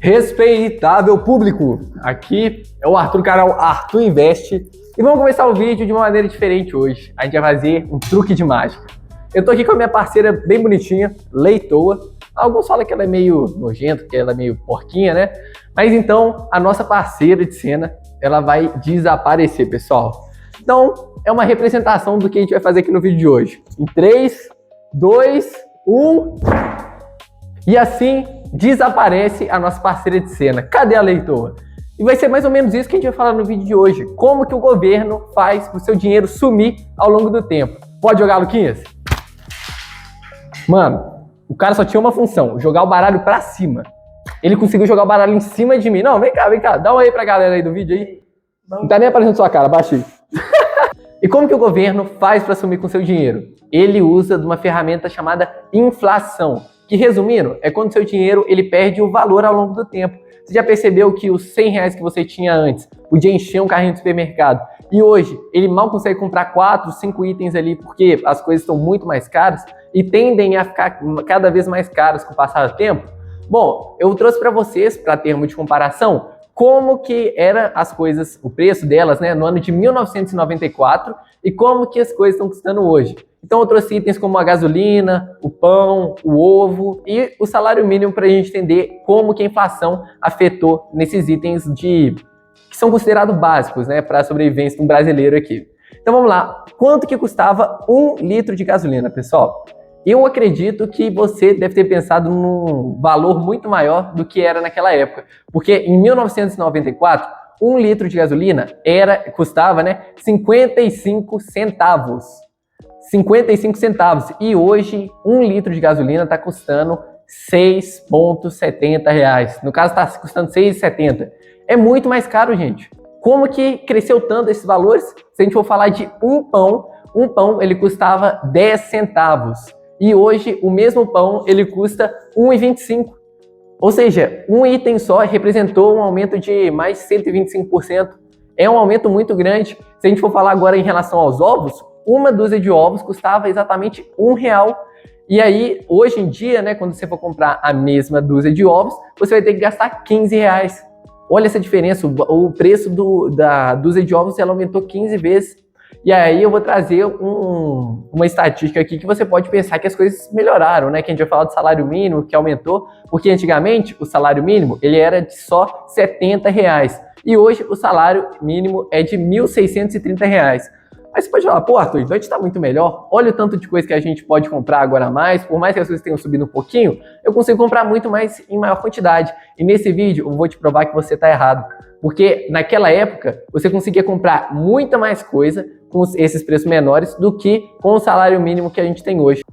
Respeitável público, aqui é o Arthur do canal Arthur Investe e vamos começar o vídeo de uma maneira diferente hoje. A gente vai fazer um truque de mágica. Eu tô aqui com a minha parceira bem bonitinha, Leitoa. Alguns falam que ela é meio nojenta, que ela é meio porquinha, né? Mas então, a nossa parceira de cena, ela vai desaparecer, pessoal. Então, é uma representação do que a gente vai fazer aqui no vídeo de hoje. Em 3, 2, 1... E assim desaparece a nossa parceira de cena. Cadê a Leitoa? E vai ser mais ou menos isso que a gente vai falar no vídeo de hoje. Como que o governo faz para o seu dinheiro sumir ao longo do tempo. Pode jogar, Luquinhas? Mano, o cara só tinha uma função, jogar o baralho pra cima. Ele conseguiu jogar o baralho em cima de mim. Não, vem cá. Dá um aí pra galera aí do vídeo aí. Não tá nem aparecendo sua cara, baixei. E como que o governo faz para sumir com seu dinheiro? Ele usa de uma ferramenta chamada inflação. Que, resumindo, é quando seu dinheiro ele perde o valor ao longo do tempo. Você já percebeu que os 100 reais que você tinha antes podia encher um carrinho de supermercado e hoje ele mal consegue comprar 4, 5 itens ali porque as coisas estão muito mais caras e tendem a ficar cada vez mais caras com o passar do tempo? Bom, eu trouxe para vocês, para termo de comparação, como que eram as coisas, o preço delas, né, no ano de 1994 e como que as coisas estão custando hoje. Então eu trouxe itens como a gasolina, o pão, o ovo e o salário mínimo para a gente entender como que a inflação afetou nesses itens que são considerados básicos, né, para a sobrevivência de um brasileiro aqui. Então vamos lá, quanto que custava 1 litro de gasolina, pessoal? Eu acredito que você deve ter pensado num valor muito maior do que era naquela época, porque em 1994, 1 litro de gasolina custava, né, 55 centavos. 55 centavos. E hoje, 1 litro de gasolina está custando R$6,70. No caso, está custando R$6,70. É muito mais caro, gente. Como que cresceu tanto esses valores? Se a gente for falar de um pão ele custava 10 centavos. E hoje, o mesmo pão, ele custa R$1,25. Ou seja, um item só representou um aumento de mais de 125%. É um aumento muito grande. Se a gente for falar agora em relação aos ovos, uma dúzia de ovos custava exatamente R$1. E aí, hoje em dia, né, quando você for comprar a mesma dúzia de ovos, você vai ter que gastar R$15. Olha essa diferença, o preço da dúzia de ovos ela aumentou 15 vezes. E aí eu vou trazer uma estatística aqui que você pode pensar que as coisas melhoraram, né? Que a gente vai falar do salário mínimo, que aumentou, porque antigamente o salário mínimo ele era de só R$70. E hoje o salário mínimo é de R$1.630. Mas você pode falar, pô, Arthur, então a gente tá muito melhor. Olha o tanto de coisa que a gente pode comprar agora a mais. Por mais que as coisas tenham subido um pouquinho, eu consigo comprar muito mais em maior quantidade. E nesse vídeo eu vou te provar que você tá errado. Porque naquela época você conseguia comprar muita mais coisa com esses preços menores do que com o salário mínimo que a gente tem hoje.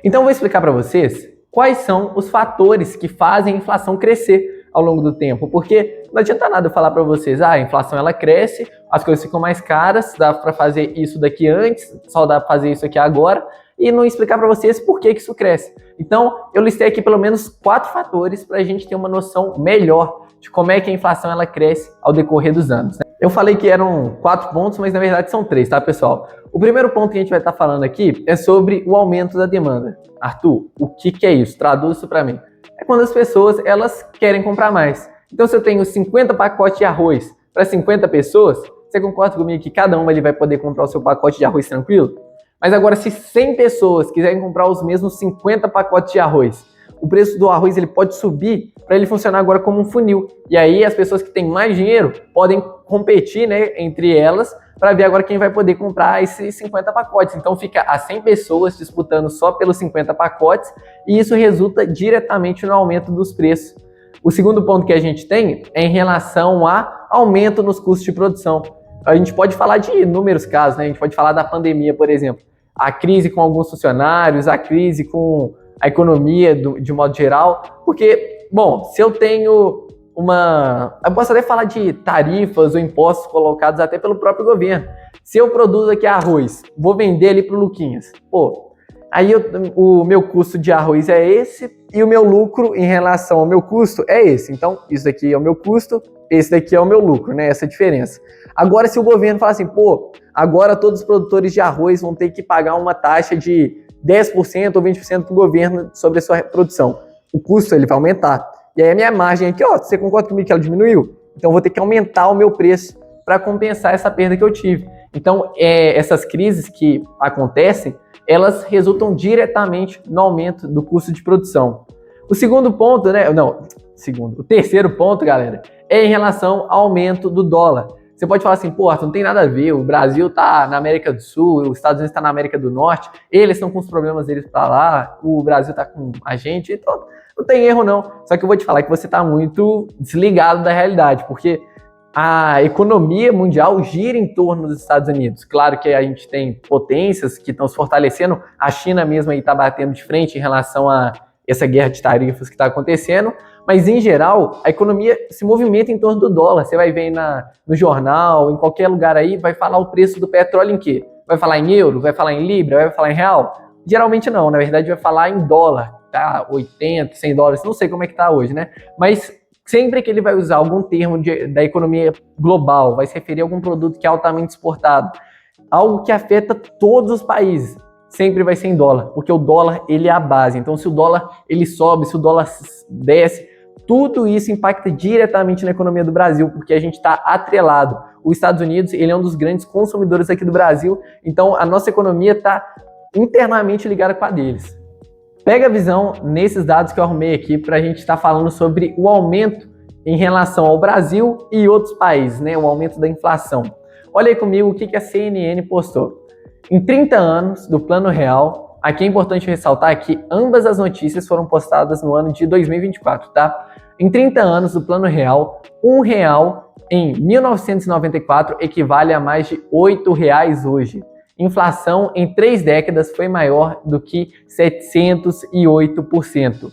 Então eu vou explicar para vocês quais são os fatores que fazem a inflação crescer ao longo do tempo, porque não adianta nada eu falar para vocês, a inflação ela cresce, as coisas ficam mais caras, dá para fazer isso daqui antes, só dá para fazer isso aqui agora, e não explicar para vocês por que isso cresce. Então, eu listei aqui pelo menos 4 fatores para a gente ter uma noção melhor de como é que a inflação ela cresce ao decorrer dos anos, né? Eu falei que eram 4 pontos, mas na verdade são 3, tá, pessoal? O primeiro ponto que a gente vai estar falando aqui é sobre o aumento da demanda. Arthur, o que é isso? Traduz isso para mim. É quando as pessoas elas querem comprar mais. Então, se eu tenho 50 pacotes de arroz para 50 pessoas, você concorda comigo que cada uma ele vai poder comprar o seu pacote de arroz tranquilo? Mas agora, se 100 pessoas quiserem comprar os mesmos 50 pacotes de arroz, o preço do arroz ele pode subir para ele funcionar agora como um funil. E aí, as pessoas que têm mais dinheiro podem competir, né, entre elas para ver agora quem vai poder comprar esses 50 pacotes. Então fica a 100 pessoas disputando só pelos 50 pacotes e isso resulta diretamente no aumento dos preços. O segundo ponto que a gente tem é em relação a aumento nos custos de produção. A gente pode falar de inúmeros casos, né? A gente pode falar da pandemia, por exemplo. A crise com alguns funcionários, a crise com a economia de modo geral. Porque, bom, se eu tenho eu posso até falar de tarifas ou impostos colocados até pelo próprio governo. Se eu produzo aqui arroz, vou vender ali para o Luquinhas. Pô, aí o meu custo de arroz é esse e o meu lucro em relação ao meu custo é esse. Então, isso daqui é o meu custo, esse daqui é o meu lucro, né? Essa diferença. Agora, se o governo falar assim, pô, agora todos os produtores de arroz vão ter que pagar uma taxa de 10% ou 20% para o governo sobre a sua produção. O custo ele vai aumentar. E aí a minha margem aqui, ó, você concorda comigo que ela diminuiu? Então eu vou ter que aumentar o meu preço para compensar essa perda que eu tive. Então essas crises que acontecem, elas resultam diretamente no aumento do custo de produção. O segundo ponto, né? Não, o terceiro ponto, galera, é em relação ao aumento do dólar. Você pode falar assim, pô, Arthur, não tem nada a ver, o Brasil tá na América do Sul, os Estados Unidos tá na América do Norte, eles estão com os problemas deles para lá, o Brasil tá com a gente, então não tem erro não. Só que eu vou te falar que você tá muito desligado da realidade, porque a economia mundial gira em torno dos Estados Unidos. Claro que a gente tem potências que estão se fortalecendo, a China mesmo aí está batendo de frente em relação a essa guerra de tarifas que está acontecendo, mas em geral a economia se movimenta em torno do dólar. Você vai ver no jornal, em qualquer lugar aí, vai falar o preço do petróleo em quê? Vai falar em euro? Vai falar em libra? Vai falar em real? Geralmente não, na verdade vai falar em dólar, tá? 80, 100 dólares, não sei como é que tá hoje, né? Mas sempre que ele vai usar algum termo da economia global, vai se referir a algum produto que é altamente exportado, algo que afeta todos os países, sempre vai ser em dólar, porque o dólar ele é a base. Então se o dólar ele sobe, se o dólar desce, tudo isso impacta diretamente na economia do Brasil, porque a gente está atrelado. Os Estados Unidos ele é um dos grandes consumidores aqui do Brasil, então a nossa economia está internamente ligada com a deles. Pega a visão nesses dados que eu arrumei aqui para a gente estar falando sobre o aumento em relação ao Brasil e outros países, né? O aumento da inflação. Olha aí comigo o que a CNN postou. Em 30 anos do Plano Real, aqui é importante ressaltar que ambas as notícias foram postadas no ano de 2024, tá? Em 30 anos do Plano Real, R$1 em 1994 equivale a mais de R$8 hoje. Inflação em 3 décadas foi maior do que 708%.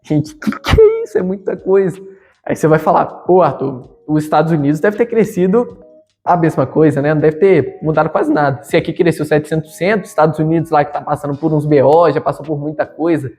Gente, que é isso? É muita coisa. Aí você vai falar, pô, Arthur, os Estados Unidos deve ter crescido a mesma coisa, né? Não deve ter mudado quase nada. Se aqui cresceu 700%, Estados Unidos lá que tá passando por uns BO, já passou por muita coisa,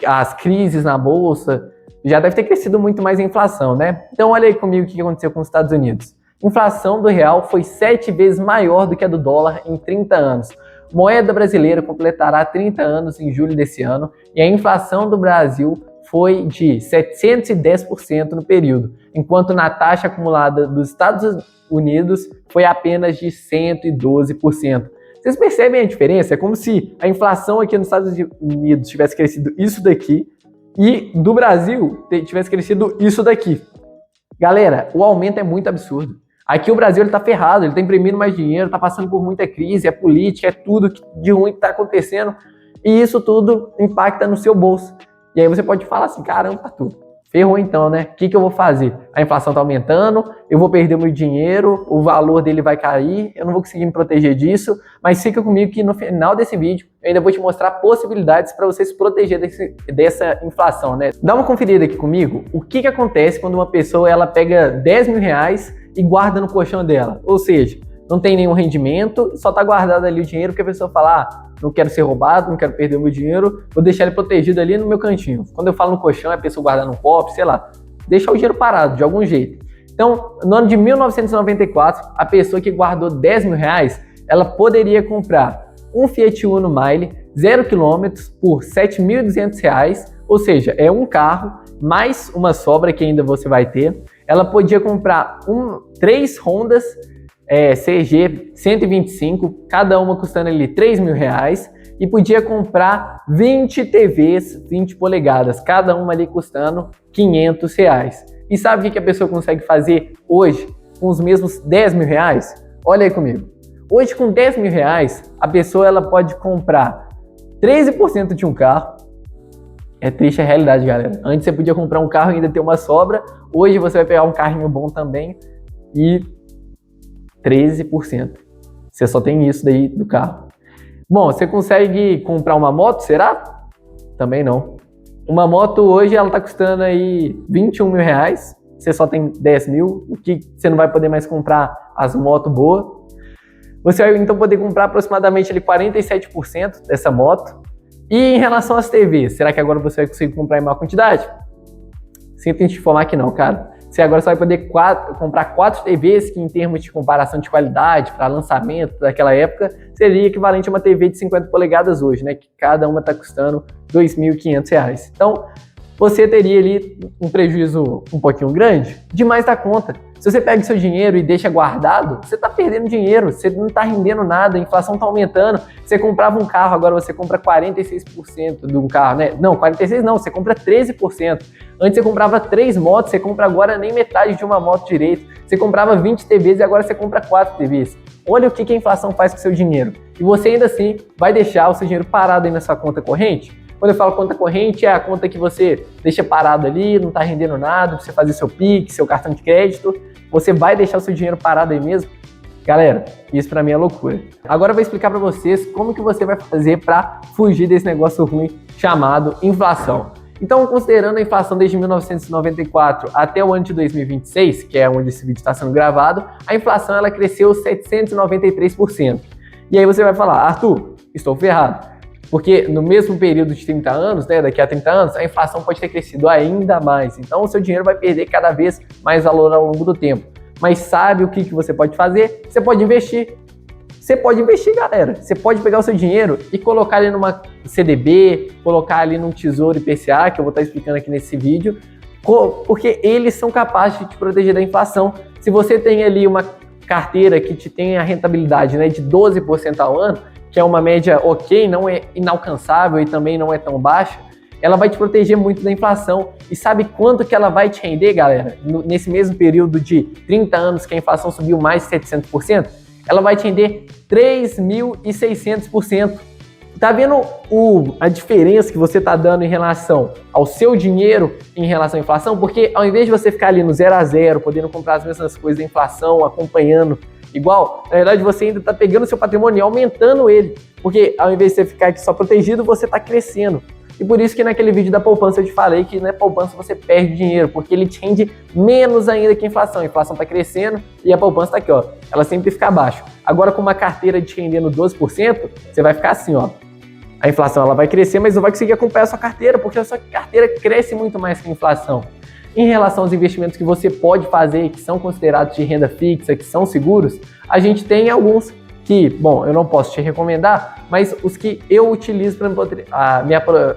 as crises na bolsa, já deve ter crescido muito mais a inflação, né? Então olha aí comigo o que aconteceu com os Estados Unidos. Inflação do real foi 7 vezes maior do que a do dólar em 30 anos. Moeda brasileira completará 30 anos em julho desse ano e a inflação do Brasil foi de 710% no período, enquanto na taxa acumulada dos Estados Unidos foi apenas de 112%. Vocês percebem a diferença? É como se a inflação aqui nos Estados Unidos tivesse crescido isso daqui e do Brasil tivesse crescido isso daqui. Galera, o aumento é muito absurdo. Aqui o Brasil está ferrado, ele está imprimindo mais dinheiro, está passando por muita crise, é política, é tudo de ruim que está acontecendo e isso tudo impacta no seu bolso. E aí você pode falar assim, caramba, Arthur, ferrou então, né? O que eu vou fazer? A inflação está aumentando, eu vou perder meu dinheiro, o valor dele vai cair, eu não vou conseguir me proteger disso, mas fica comigo que no final desse vídeo eu ainda vou te mostrar possibilidades para você se proteger dessa inflação, né? Dá uma conferida aqui comigo, o que acontece quando uma pessoa ela pega 10 mil reais e guarda no colchão dela, ou seja, não tem nenhum rendimento, só está guardado ali o dinheiro porque a pessoa fala, não quero ser roubado, não quero perder o meu dinheiro, vou deixar ele protegido ali no meu cantinho. Quando eu falo no colchão, é a pessoa guardar num copo, sei lá, deixar o dinheiro parado de algum jeito. Então, no ano de 1994, a pessoa que guardou 10 mil reais, ela poderia comprar um Fiat Uno Mille, 0 km por R$ 7.200, ou seja, é um carro, mais uma sobra que ainda você vai ter. Ela podia comprar 3 Hondas CG 125, cada uma custando ali 3 mil reais, e podia comprar 20 TVs 20 polegadas, cada uma ali custando 500 reais. E sabe o que a pessoa consegue fazer hoje com os mesmos 10 mil reais? Olha aí comigo. Hoje com 10 mil reais, a pessoa ela pode comprar 13% de um carro. É triste a realidade, galera. Antes você podia comprar um carro e ainda ter uma sobra, hoje você vai pegar um carrinho bom também e 13%. Você só tem isso daí do carro. Bom, você consegue comprar uma moto, será? Também não. Uma moto hoje ela tá custando aí 21 mil reais. Você só tem 10 mil, o que você não vai poder mais comprar as motos boas. Você vai então poder comprar aproximadamente ali 47% dessa moto. E em relação às TVs, será que agora você vai conseguir comprar em maior quantidade? Sinto te informar que não, cara. Você agora só vai poder comprar 4 TVs que em termos de comparação de qualidade para lançamento daquela época seria equivalente a uma TV de 50 polegadas hoje, né? Que cada uma está custando R$ 2.500. Então, você teria ali um prejuízo um pouquinho grande, demais da conta. Se você pega o seu dinheiro e deixa guardado, você está perdendo dinheiro, você não está rendendo nada, a inflação está aumentando. Você comprava um carro, agora você compra 46% de um carro, né? Não, 46% não, você compra 13%. Antes você comprava 3 motos, você compra agora nem metade de uma moto direito. Você comprava 20 TVs e agora você compra 4 TVs. Olha o que a inflação faz com o seu dinheiro. E você ainda assim vai deixar o seu dinheiro parado aí na sua conta corrente? Quando eu falo conta corrente, é a conta que você deixa parado ali, não está rendendo nada, você fazer seu Pix, seu cartão de crédito, você vai deixar o seu dinheiro parado aí mesmo? Galera, isso para mim é loucura. Agora eu vou explicar para vocês como que você vai fazer para fugir desse negócio ruim chamado inflação. Então, considerando a inflação desde 1994 até o ano de 2026, que é onde esse vídeo está sendo gravado, a inflação ela cresceu 793%. E aí você vai falar, Arthur, estou ferrado. Porque no mesmo período de 30 anos, né, daqui a 30 anos, a inflação pode ter crescido ainda mais. Então o seu dinheiro vai perder cada vez mais valor ao longo do tempo. Mas sabe o que você pode fazer? Você pode investir. Você pode investir, galera. Você pode pegar o seu dinheiro e colocar ele numa CDB, colocar ali num Tesouro IPCA, que eu vou estar explicando aqui nesse vídeo, porque eles são capazes de te proteger da inflação. Se você tem ali uma carteira que te tem a rentabilidade, né, de 12% ao ano, que é uma média ok, não é inalcançável e também não é tão baixa, ela vai te proteger muito da inflação. E sabe quanto que ela vai te render, galera? Nesse mesmo período de 30 anos que a inflação subiu mais de 700%, ela vai te render 3.600%. Tá vendo a diferença que você tá dando em relação ao seu dinheiro em relação à inflação? Porque ao invés de você ficar ali no 0 a 0, podendo comprar as mesmas coisas da inflação, acompanhando igual, na verdade você ainda está pegando o seu patrimônio e aumentando ele, porque ao invés de você ficar aqui só protegido, você está crescendo. E por isso que naquele vídeo da poupança eu te falei que na poupança você perde dinheiro, porque ele te rende menos ainda que a inflação. A inflação está crescendo e a poupança está aqui, ó, ela sempre fica abaixo. Agora com uma carteira te rendendo 12%, você vai ficar assim, ó. A inflação ela vai crescer, mas não vai conseguir acompanhar a sua carteira, porque a sua carteira cresce muito mais que a inflação. Em relação aos investimentos que você pode fazer, que são considerados de renda fixa, que são seguros, a gente tem alguns que, bom, eu não posso te recomendar, mas os que eu utilizo para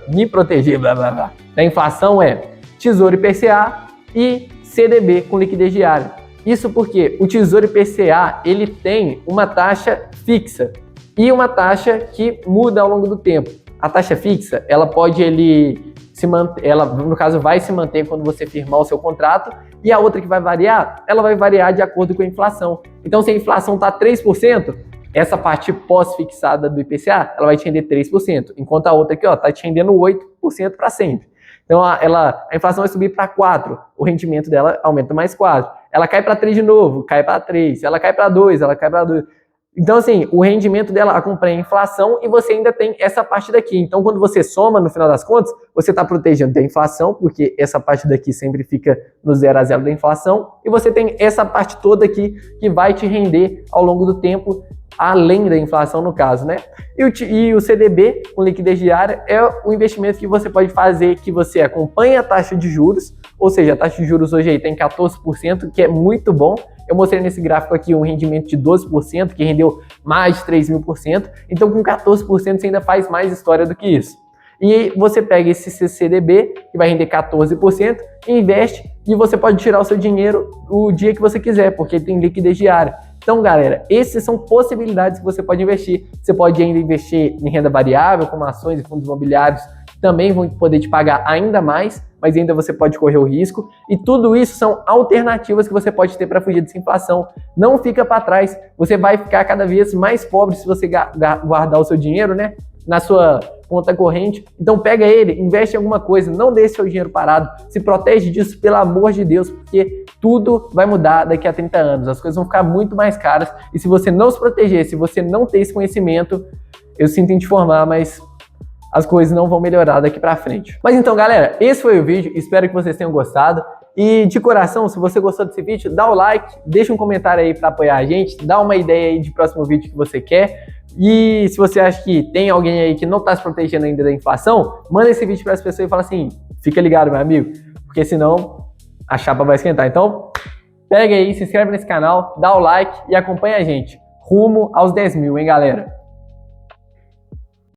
me proteger da inflação é Tesouro IPCA e CDB com liquidez diária. Isso porque o Tesouro IPCA ele tem uma taxa fixa e uma taxa que muda ao longo do tempo. A taxa fixa, ela pode ela, no caso, vai se manter quando você firmar o seu contrato, e a outra que vai variar, ela vai variar de acordo com a inflação. Então, se a inflação está 3%, essa parte pós-fixada do IPCA, ela vai te render 3%, enquanto a outra aqui, ó, está te rendendo 8% para sempre. Então, a inflação vai subir para 4%, o rendimento dela aumenta mais 4%. Ela cai para 3% de novo, cai para 3%. Ela cai para 2%, ela cai para 2%. Então, assim, o rendimento dela acompanha a inflação e você ainda tem essa parte daqui. Então, quando você soma, no final das contas, você está protegendo da inflação, porque essa parte daqui sempre fica no 0 a 0 da inflação, e você tem essa parte toda aqui que vai te render ao longo do tempo, além da inflação, no caso, né? E o CDB, com liquidez diária, é o investimento que você pode fazer, que você acompanha a taxa de juros, ou seja, a taxa de juros hoje aí tem 14%, que é muito bom. Eu mostrei nesse gráfico aqui um rendimento de 12%, que rendeu mais de 3.000%. Então, com 14%, você ainda faz mais história do que isso. E você pega esse CDB, que vai render 14%, investe e você pode tirar o seu dinheiro o dia que você quiser, porque tem liquidez diária. Então, galera, essas são possibilidades que você pode investir. Você pode ainda investir em renda variável, como ações e fundos imobiliários, que também vão poder te pagar ainda mais, mas ainda você pode correr o risco. E tudo isso são alternativas que você pode ter para fugir dessa inflação. Não fica para trás. Você vai ficar cada vez mais pobre se você guardar o seu dinheiro, né, na sua conta corrente. Então pega ele, investe em alguma coisa, não deixe seu dinheiro parado, se protege disso, pelo amor de Deus, porque tudo vai mudar daqui a 30 anos, as coisas vão ficar muito mais caras, e se você não se proteger, se você não ter esse conhecimento, eu sinto em te informar, mas as coisas não vão melhorar daqui pra frente. Mas então, galera, esse foi o vídeo, espero que vocês tenham gostado. E de coração, se você gostou desse vídeo, dá o like, deixa um comentário aí para apoiar a gente, dá uma ideia aí de próximo vídeo que você quer. E se você acha que tem alguém aí que não está se protegendo ainda da inflação, manda esse vídeo para as pessoas e fala assim, fica ligado, meu amigo, porque senão a chapa vai esquentar. Então, pega aí, se inscreve nesse canal, dá o like e acompanha a gente. Rumo aos 10 mil, hein, galera?